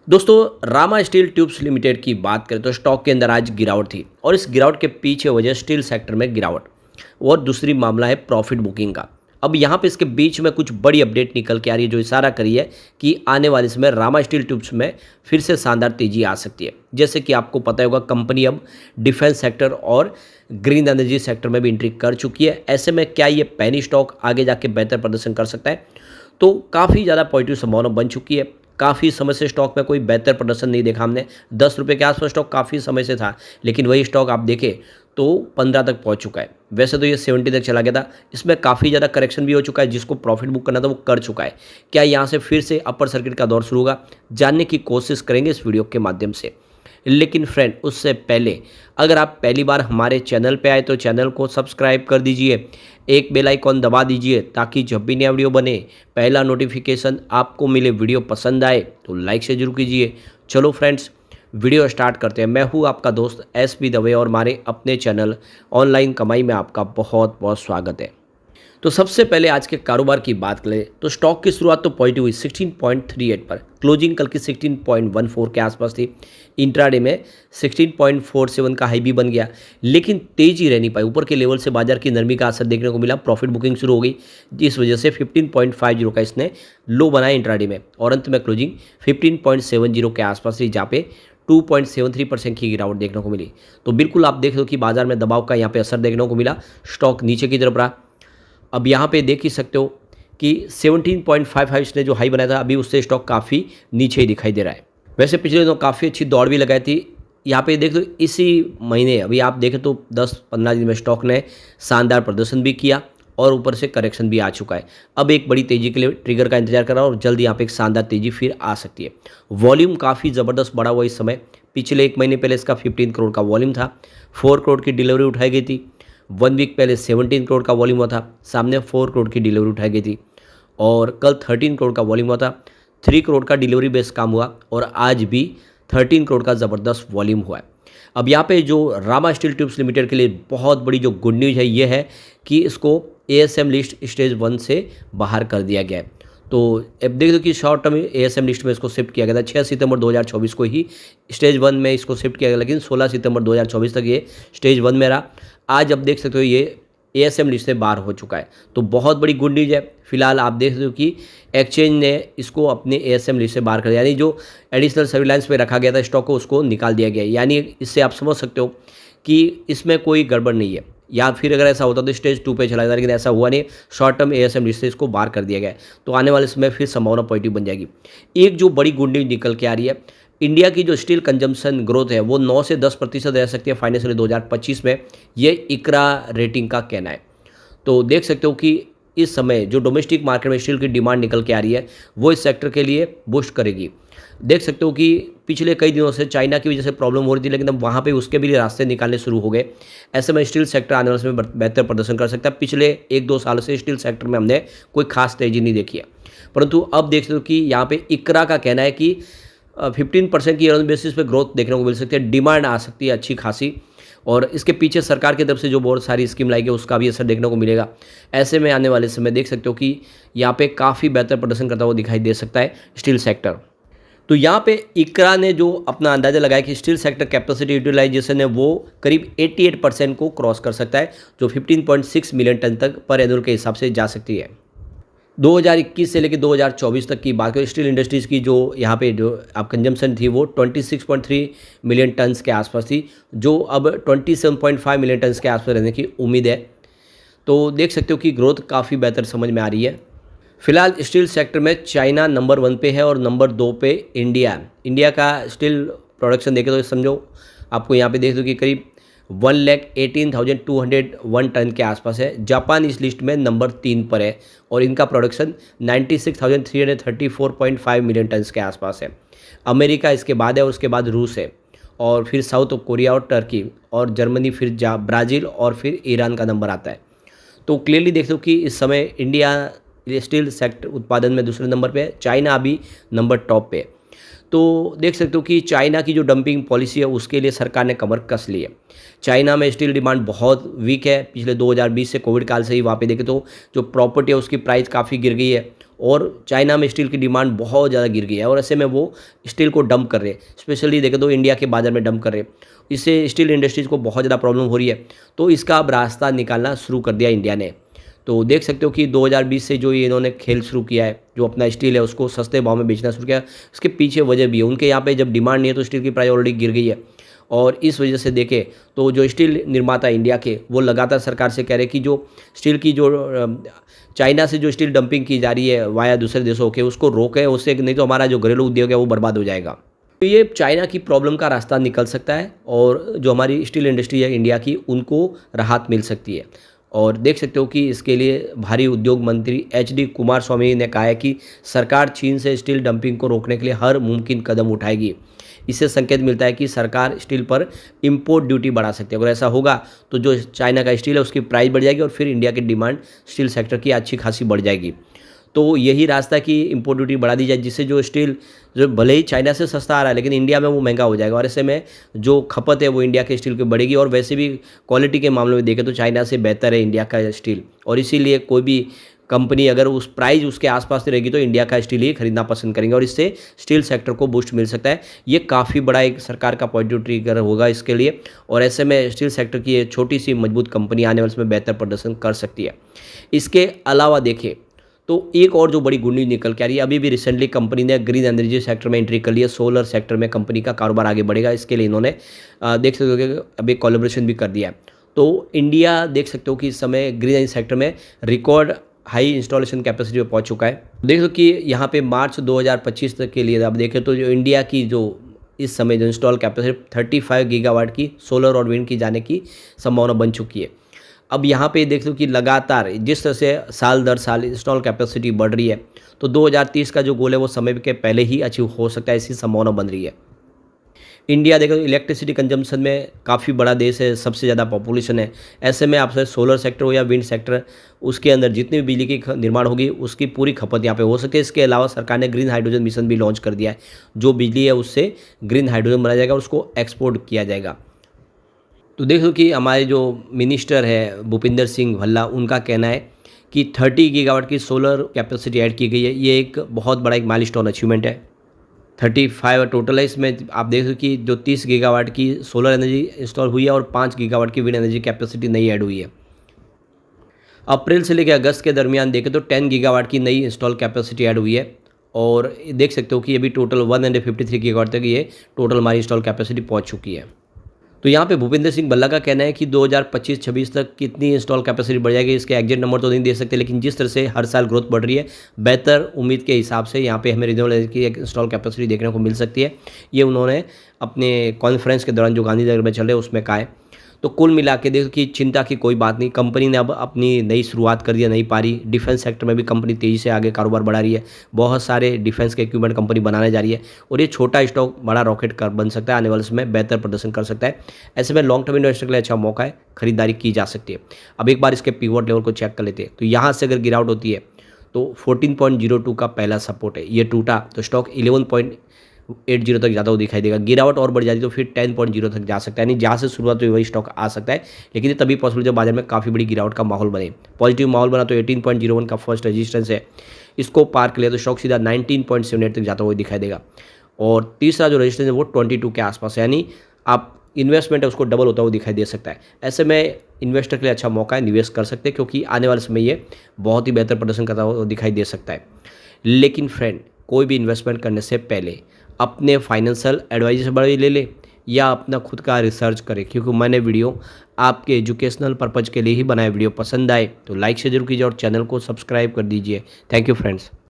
दोस्तों Rama steel tubes limited की बात करें तो स्टॉक के अंदर आज गिरावट थी और इस गिरावट के पीछे वजह स्टील सेक्टर में गिरावट और दूसरी मामला है प्रॉफिट बुकिंग का। अब यहाँ पे इसके बीच में कुछ बड़ी अपडेट निकल के आ रही है जो इशारा करी है कि आने वाले समय रामा स्टील ट्यूब्स में फिर से शानदार तेजी आ सकती है। जैसे कि आपको पता होगा कंपनी अब डिफेंस सेक्टर और ग्रीन एनर्जी सेक्टर में भी एंट्री कर चुकी है। ऐसे में क्या ये पेनी स्टॉक आगे जाके बेहतर प्रदर्शन कर सकता है? तो काफ़ी ज़्यादा पॉजिटिव संभावना बन चुकी है। काफ़ी समय से स्टॉक में कोई बेहतर प्रदर्शन नहीं देखा हमने। 10 रुपये के आसपास स्टॉक काफ़ी समय से था, लेकिन वही स्टॉक आप देखें तो 15 तक पहुंच चुका है। वैसे तो ये 70 तक चला गया था, इसमें काफ़ी ज़्यादा करेक्शन भी हो चुका है। जिसको प्रॉफिट बुक करना था वो कर चुका है। क्या यहाँ से फिर से अपर सर्किट का दौर शुरू होगा, जानने की कोशिश करेंगे इस वीडियो के माध्यम से। लेकिन फ्रेंड उससे पहले अगर आप पहली बार हमारे चैनल पे आए तो चैनल को सब्सक्राइब कर दीजिए, एक बेल आइकॉन दबा दीजिए ताकि जब भी नया वीडियो बने पहला नोटिफिकेशन आपको मिले। वीडियो पसंद आए तो लाइक से जरूर कीजिए। चलो फ्रेंड्स वीडियो स्टार्ट करते हैं। मैं हूँ आपका दोस्त एसपी दवे और हमारे अपने चैनल ऑनलाइन कमाई में आपका बहुत बहुत स्वागत है। तो सबसे पहले आज के कारोबार की बात करें तो स्टॉक की शुरुआत तो पॉजिटिव हुई 16.38 पर, क्लोजिंग कल की 16.14 के आसपास थी। इंट्राडे में 16.47 का हाई भी बन गया, लेकिन तेजी रह नहीं पाई। ऊपर के लेवल से बाजार की नरमी का असर देखने को मिला। प्रॉफिट बुकिंग शुरू हो गई, जिस वजह से 15.50 का इसने लो बनाया इंट्राडे में और अंत में क्लोजिंग 15.70 के आसपास थी, जहाँ पे 2.73% की गिरावट देखने को मिली। तो बिल्कुल आप देख लो कि बाजार में दबाव का यहाँ पे असर देखने को मिला। स्टॉक नीचे की तरफ रहा। अब यहाँ पे देख ही सकते हो कि 17.55 इसने जो हाई बनाया था, अभी उससे स्टॉक काफ़ी नीचे ही दिखाई दे रहा है। वैसे पिछले दिनों काफ़ी अच्छी दौड़ भी लगाई थी। यहाँ पे देख लो इसी महीने अभी आप देखें तो 10-15 दिन में स्टॉक ने शानदार प्रदर्शन भी किया और ऊपर से करेक्शन भी आ चुका है। अब एक बड़ी तेज़ी के लिए ट्रिगर का इंतजार कर रहा है और जल्द यहाँ पे एक शानदार तेज़ी फिर आ सकती है। वॉल्यूम काफ़ी ज़बरदस्त बढ़ा हुआ इस समय। पिछले एक महीने पहले इसका 15 करोड़ का वॉल्यूम था, 4 करोड़ की डिलीवरी उठाई गई थी। 1 वीक पहले 17 करोड़ का वॉल्यूम हुआ था, सामने 4 करोड़ की डिलीवरी उठाई गई थी। और कल 13 करोड़ का वॉल्यूम हुआ था, 3 करोड़ का डिलीवरी बेस काम हुआ और आज भी 13 करोड़ का ज़बरदस्त वॉल्यूम हुआ है। अब यहाँ पे जो रामा स्टील ट्यूब्स लिमिटेड के लिए बहुत बड़ी जो गुड न्यूज़ है ये है कि इसको एएसएम लिस्ट स्टेज 1 से बाहर कर दिया गया है। तो अब देख दो कि शॉर्ट टर्म एएसएम लिस्ट में इसको शिफ्ट किया गया था। 6 सितंबर 2024 को ही स्टेज 1 में इसको शिफ्ट किया गया, लेकिन 16 सितंबर 2024 तक ये स्टेज 1 में रहा। आज अब देख सकते हो ये एएसएम लिस्ट से बाहर हो चुका है, तो बहुत बड़ी गुड न्यूज़ है। फिलहाल आप देख सकते हो कि एक्सचेंज ने इसको अपने एएसएम लिस्ट से बाहर कर दिया, यानी जो एडिशनल सर्विलांस पे रखा गया था स्टॉक को उसको निकाल दिया गया है। यानी इससे आप समझ सकते हो कि इसमें कोई गड़बड़ नहीं है, या फिर अगर ऐसा होता तो स्टेज 2 पे चला जाता, लेकिन ऐसा हुआ नहीं। शॉर्ट टर्म एएसएम लिस्ट से इसको बाहर कर दिया गया है, तो आने वाले समय फिर संभावना पॉजिटिव बन जाएगी। एक जो बड़ी गुड न्यूज़ निकल के आ रही है, इंडिया की जो स्टील कंजम्पशन ग्रोथ है वो 9 से 10% रह सकती है फाइनेंशियल 2025 में, ये इकरा रेटिंग का कहना है। तो देख सकते हो कि इस समय जो डोमेस्टिक मार्केट में स्टील की डिमांड निकल के आ रही है वो इस सेक्टर के लिए बूस्ट करेगी। देख सकते हो कि पिछले कई दिनों से चाइना की वजह से प्रॉब्लम हो रही थी, लेकिन अब वहाँ पे उसके भी रास्ते निकालने शुरू हो गए। ऐसे में स्टील सेक्टर आने वाले समय में बेहतर प्रदर्शन कर सकता है। पिछले 1-2 सालों से स्टील सेक्टर में हमने कोई खास तेजी नहीं देखी है, परंतु अब देख सकते हो कि यहाँ पे इकरा का कहना है कि 15% की ईयर बेसिस पे ग्रोथ देखने को मिल सकती है। डिमांड आ सकती है अच्छी खासी, और इसके पीछे सरकार की तरफ से जो बहुत सारी स्कीम लाई गई उसका भी असर देखने को मिलेगा। ऐसे में आने वाले समय देख सकते हो कि यहाँ पे काफ़ी बेहतर प्रदर्शन करता हुआ दिखाई दे सकता है स्टील सेक्टर। तो यहाँ पे इकरा ने जो अपना अंदाजा लगाया कि स्टील सेक्टर कैपेसिटी यूटिलाइजेशन है वो करीब 88% को क्रॉस कर सकता है, जो 15.6 मिलियन टन तक पर एनुअल के हिसाब से जा सकती है। 2021 से लेकर 2024 तक की बात करें, स्टील इंडस्ट्रीज़ की जो यहाँ पे जो आप कंजम्पशन थी वो 26.3 मिलियन टन्स के आसपास थी, जो अब 27.5 मिलियन टन्स के आसपास रहने की उम्मीद है। तो देख सकते हो कि ग्रोथ काफ़ी बेहतर समझ में आ रही है। फिलहाल स्टील सेक्टर में चाइना नंबर 1 पे है और नंबर 2 पे इंडिया है। इंडिया का स्टील प्रोडक्शन देखें तो समझो आपको यहाँ पे देख दो कि करीब 1,18,201 टन के आसपास है। जापान इस लिस्ट में नंबर 3 पर है और इनका प्रोडक्शन 96,334.5 मिलियन टन के आसपास है। अमेरिका इसके बाद है और उसके बाद रूस है, और फिर साउथ कोरिया और टर्की और जर्मनी, फिर ब्राज़ील और फिर ईरान का नंबर आता है। तो क्लियरली देख दो कि इस समय इंडिया स्टील सेक्टर उत्पादन में दूसरे नंबर पे है, चाइना अभी नंबर टॉप पे है। तो देख सकते हो कि चाइना की जो डंपिंग पॉलिसी है उसके लिए सरकार ने कमर कस ली है। चाइना में स्टील डिमांड बहुत वीक है। पिछले 2020 से कोविड काल से ही वहाँ पे देखें तो जो प्रॉपर्टी है उसकी प्राइस काफ़ी गिर गई है और चाइना में स्टील की डिमांड बहुत ज़्यादा गिर गई है और ऐसे में वो स्टील को डंप कर रहे हैं, स्पेशली देखें तो इंडिया के बाज़ार में डंप कर रहे हैं। इससे स्टील इंडस्ट्रीज़ को बहुत ज़्यादा प्रॉब्लम हो रही है, तो इसका अब रास्ता निकालना शुरू कर दिया इंडिया ने। तो देख सकते हो कि 2020 से जो ये इन्होंने खेल शुरू किया है, जो अपना स्टील है उसको सस्ते भाव में बेचना शुरू किया, उसके पीछे वजह भी है। उनके यहाँ पे जब डिमांड नहीं है तो स्टील की प्राइस ऑलरेडी गिर गई है और इस वजह से देखें तो जो स्टील निर्माता इंडिया के वो लगातार सरकार से कह रहे हैं कि जो स्टील की जो चाइना से जो स्टील डंपिंग की जा रही है वाया दूसरे देशों के, उसको रोकें, उससे नहीं तो हमारा जो घरेलू उद्योग है वो बर्बाद हो जाएगा। तो ये चाइना की प्रॉब्लम का रास्ता निकल सकता है और जो हमारी स्टील इंडस्ट्री है इंडिया की, उनको राहत मिल सकती है। और देख सकते हो कि इसके लिए भारी उद्योग मंत्री HD कुमारस्वामी ने कहा है कि सरकार चीन से स्टील डंपिंग को रोकने के लिए हर मुमकिन कदम उठाएगी। इससे संकेत मिलता है कि सरकार स्टील पर इंपोर्ट ड्यूटी बढ़ा सकती है। अगर ऐसा होगा तो जो चाइना का स्टील है उसकी प्राइस बढ़ जाएगी और फिर इंडिया की डिमांड स्टील सेक्टर की अच्छी खासी बढ़ जाएगी। तो यही रास्ता है कि इंपोर्ट ड्यूटी बढ़ा दी जाए, जिससे जो स्टील जो भले ही चाइना से सस्ता आ रहा है लेकिन इंडिया में वो महंगा हो जाएगा और ऐसे में जो खपत है वो इंडिया के स्टील की बढ़ेगी। और वैसे भी क्वालिटी के मामले में देखें तो चाइना से बेहतर है इंडिया का स्टील, और इसीलिए कोई भी कंपनी अगर उस प्राइस उसके आसपास रहेगी तो इंडिया का स्टील ही खरीदना पसंद करेंगे और इससे स्टील सेक्टर को बूस्ट मिल सकता है। ये काफ़ी बड़ा एक सरकार का पॉजिटिव ट्रिगर होगा इसके लिए, और ऐसे में स्टील सेक्टर की ये छोटी सी मजबूत कंपनी आने वाले में बेहतर प्रदर्शन कर सकती है। इसके अलावा देखें तो एक और जो बड़ी गुड न्यूज़ निकल के आ रही है, अभी भी रिसेंटली कंपनी ने ग्रीन एनर्जी सेक्टर में एंट्री कर ली है। सोलर सेक्टर में कंपनी का कारोबार आगे बढ़ेगा, इसके लिए इन्होंने देख सकते हो कि अभी कोलैबोरेशन भी कर दिया है। तो इंडिया देख सकते हो कि इस समय ग्रीन एनर्जी सेक्टर में रिकॉर्ड हाई इंस्टॉलेशन कैपेसिटी पे पहुंच चुका है। देख लो कि यहाँ पे मार्च 2025 तक के लिए आप देखें तो जो इंडिया की जो इस समय जो इंस्टॉल कैपेसिटी 35 गीगावाट की सोलर और विंड की जाने की संभावना बन चुकी है। अब यहाँ पे देख लो कि लगातार जिस तरह से साल दर साल इंस्टॉल कैपेसिटी बढ़ रही है, तो 2030 का जो गोल है वो समय के पहले ही अचीव हो सकता है, ऐसी संभावना बन रही है। इंडिया देखो इलेक्ट्रिसिटी कंजम्पशन में काफ़ी बड़ा देश है, सबसे ज़्यादा पॉपुलेशन है। ऐसे में आपसे सोलर सेक्टर हो या विंड सेक्टर, उसके अंदर जितनी भी बिजली की निर्माण होगी उसकी पूरी खपत यहाँ पे हो सकती है। इसके अलावा सरकार ने ग्रीन हाइड्रोजन मिशन भी लॉन्च कर दिया है। जो बिजली है उससे ग्रीन हाइड्रोजन बनाया जाएगा और उसको एक्सपोर्ट किया जाएगा। तो देखो कि हमारे जो मिनिस्टर है भूपिंदर सिंह भल्ला, उनका कहना है कि 30 गीगावाट की सोलर कैपेसिटी ऐड की गई है। ये एक बहुत बड़ा एक माइलस्टोन अचीवमेंट है। 35 टोटल है, इसमें आप देखो कि जो 30 गीगावाट की सोलर एनर्जी इंस्टॉल हुई है और 5 गीगावाट की विंड एनर्जी कैपेसिटी नई ऐड हुई है। अप्रैल से लेकर अगस्त के दरमियान देखें तो 10 गीगावाट की नई इंस्टॉल कैपेसिटी ऐड हुई है और देख सकते हो कि अभी टोटल 153 गीगावाट तक ये टोटल हमारी इंस्टॉल कैपेसिटी पहुंच चुकी है। तो यहाँ पे भूपिंदर सिंह भल्ला का कहना है कि 2025-26 तक कितनी इंस्टॉल कैपेसिटी बढ़ जाएगी, इसके एग्जैक्ट नंबर तो नहीं दे सकते, लेकिन जिस तरह से हर साल ग्रोथ बढ़ रही है, बेहतर उम्मीद के हिसाब से यहाँ पे हमें रिन्यूएबल एनर्जी की एक इंस्टॉल कैपेसिटी देखने को मिल सकती है। ये उन्होंने अपने कॉन्फ्रेंस के दौरान जो गांधीनगर में चल रहे उसमें कहा है। तो कुल मिला के देखो कि चिंता की कोई बात नहीं, कंपनी ने अब अपनी नई शुरुआत कर दी है, नई पारी। डिफेंस सेक्टर में भी कंपनी तेज़ी से आगे कारोबार बढ़ा रही है, बहुत सारे डिफेंस के इक्विपमेंट कंपनी बनाने जा रही है और ये छोटा स्टॉक बड़ा रॉकेट कर बन सकता है, आने वाले समय बेहतर प्रदर्शन कर सकता है। ऐसे में लॉन्ग टर्म इन्वेस्टर के लिए अच्छा मौका है, खरीदारी की जा सकती है। अब एक बार इसके पिवट लेवल को चेक कर लेते हैं। तो यहाँ से अगर गिरावट होती है तो 14.02 का पहला सपोर्ट है, ये टूटा तो स्टॉक 11.80 तक ज़्यादा वो दिखाई देगा। गिरावट और बढ़ जाती तो फिर 10.0 तक जा सकता है, यानी जहाँ से शुरुआत हुई वही स्टॉक आ सकता है, लेकिन ये तभी पॉसिबल जब बाजार में काफ़ी बड़ी गिरावट का माहौल बने। पॉजिटिव माहौल बना तो 18.01 का फर्स्ट रेजिस्टेंस है, इसको पार कर लिया तो स्टॉक सीधा 19.78 तक जाता हुआ दिखाई देगा। और तीसरा जो रेजिस्टेंस है वो 22 के आसपास है, यानी आप इन्वेस्टमेंट है उसको डबल होता हुआ दिखाई दे सकता है। ऐसे में इन्वेस्टर के लिए अच्छा मौका है, निवेश कर सकते हैं, क्योंकि आने वाले समय ये बहुत ही बेहतर प्रदर्शन करता हुआ दिखाई दे सकता है। लेकिन फ्रेंड, कोई भी इन्वेस्टमेंट करने से पहले अपने फाइनेंशियल एडवाइजर से बड़ी ले ले या अपना खुद का रिसर्च करें, क्योंकि मैंने वीडियो आपके एजुकेशनल पर्पज़ के लिए ही बनाया। वीडियो पसंद आए तो लाइक से जरूर कीजिए और चैनल को सब्सक्राइब कर दीजिए। Thank you friends.